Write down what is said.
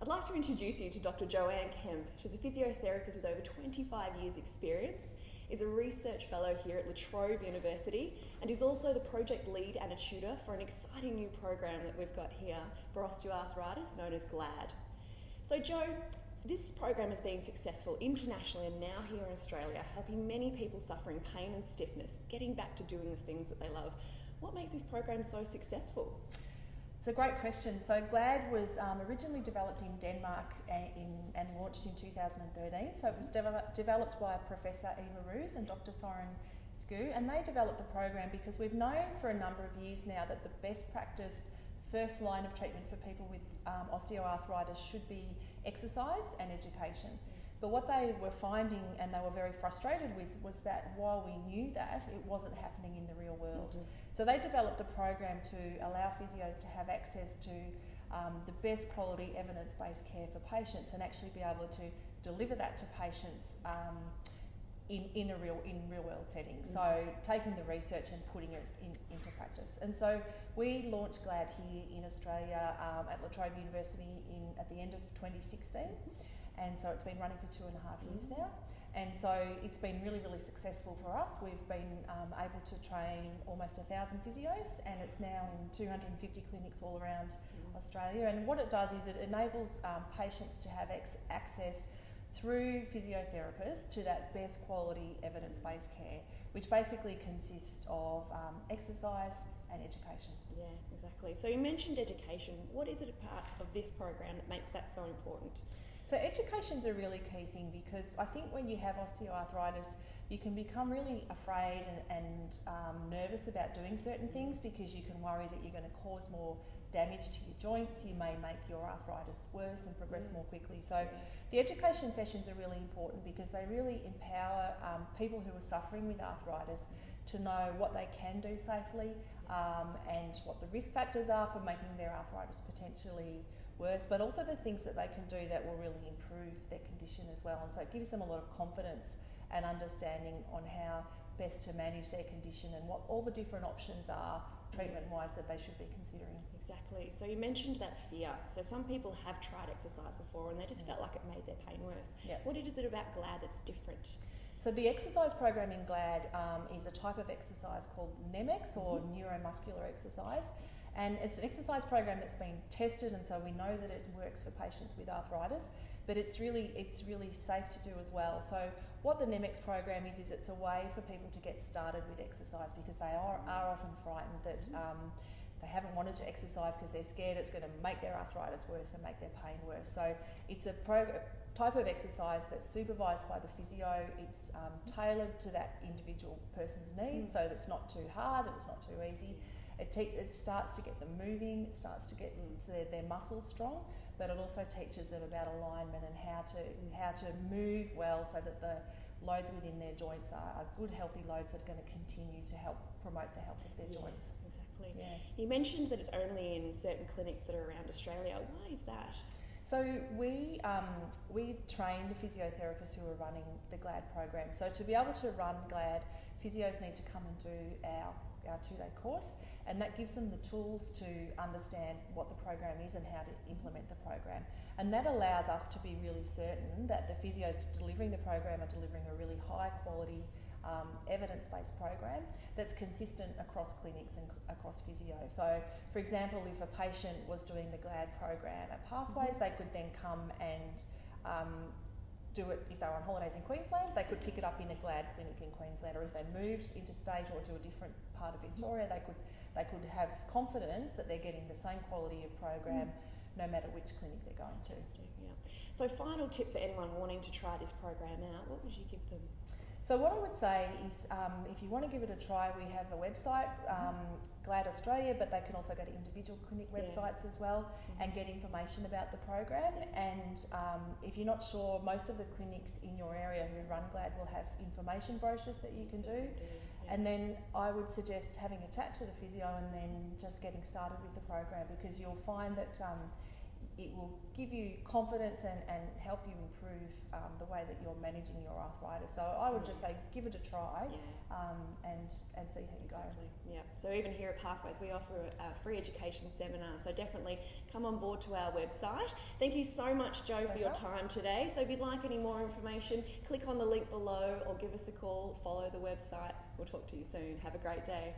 I'd like to introduce you to Dr Joanne Kemp. She's a physiotherapist with over 25 years experience, is a research fellow here at La Trobe University, and is also the project lead and a tutor for an exciting new program that we've got here for osteoarthritis known as GLAD. So Jo, this program has been successful internationally and now here in Australia, helping many people suffering pain and stiffness, getting back to doing the things that they love. What makes this program so successful? It's a great question. So GLAD was originally developed in Denmark and launched in 2013. So it was developed by Professor Eva Roos and Dr Soren Skue, and they developed the program because we've known for a number of years now that the best practice first line of treatment for people with osteoarthritis should be exercise and education. But what they were finding, and they were very frustrated with, was that while we knew that, it wasn't happening in the real world. Mm-hmm. So they developed the program to allow physios to have access to the best quality evidence-based care for patients and actually be able to deliver that to patients in real world settings. Mm-hmm. So taking the research and putting it into practice. And so we launched GLAD here in Australia at La Trobe University at the end of 2016. And so it's been running for 2.5 years now. And so it's been really, really successful for us. We've been able to train almost 1,000 physios, and it's now in 250 clinics all around Australia. And what it does is it enables patients to have access through physiotherapists to that best quality evidence-based care, which basically consists of exercise and education. Yeah, exactly. So you mentioned education. What is it about of this program that makes that so important? So education's a really key thing because I think when you have osteoarthritis, you can become really afraid and nervous about doing certain things because you can worry that you're going to cause more damage to your joints, you may make your arthritis worse and progress more quickly. So the education sessions are really important because they really empower people who are suffering with arthritis to know what they can do safely and what the risk factors are for making their arthritis potentially worse, but also the things that they can do that will really improve their condition as well. And so it gives them a lot of confidence and understanding on how best to manage their condition and what all the different options are treatment-wise that they should be considering. Exactly. So you mentioned that fear. So some people have tried exercise before and they just felt like it made their pain worse. Yeah. What is it about GLAD that's different? So the exercise program in GLAD is a type of exercise called NEMEX or neuromuscular exercise. And it's an exercise program that's been tested, and so we know that it works for patients with arthritis, but it's really safe to do as well. So what the NEMEX program is it's a way for people to get started with exercise because they are often frightened that they haven't wanted to exercise because they're scared it's going to make their arthritis worse and make their pain worse. So it's a type of exercise that's supervised by the physio. It's tailored to that individual person's needs, so that's not too hard and it's not too easy. It starts to get them moving, it starts to get their muscles strong, but it also teaches them about alignment and how to move well so that the loads within their joints are good, healthy loads that are going to continue to help promote the health of their joints. Exactly. Yeah. You mentioned that it's only in certain clinics that are around Australia. Why is that? So we train the physiotherapists who are running the GLAD program. So to be able to run GLAD, physios need to come and do our 2-day course, and that gives them the tools to understand what the program is and how to implement the program. And that allows us to be really certain that the physios delivering the program are delivering a really high quality evidence-based program that's consistent across clinics and across physio. So for example, if a patient was doing the GLAD program at Pathways, they could then come and do it. If they were on holidays in Queensland, they could pick it up in a GLAD clinic in Queensland, or if they moved interstate or to a different part of Victoria, they could have confidence that they're getting the same quality of program no matter which clinic they're going to. Yeah. So final tips for anyone wanting to try this program out, what would you give them? So what I would say is if you want to give it a try, we have a website, GLAD Australia, but they can also go to individual clinic websites as well and get information about the program. And if you're not sure, most of the clinics in your area who run GLAD will have information brochures that you can do. And then I would suggest having a chat to the physio and then just getting started with the program, because you'll find that it will give you confidence and help you improve the way that you're managing your arthritis. So I would just say give it a try and see how you go. Yeah. So even here at Pathways, we offer a free education seminar. So definitely come on board to our website. Thank you so much, Jo, for your time today. So if you'd like any more information, click on the link below or give us a call, follow the website. We'll talk to you soon. Have a great day.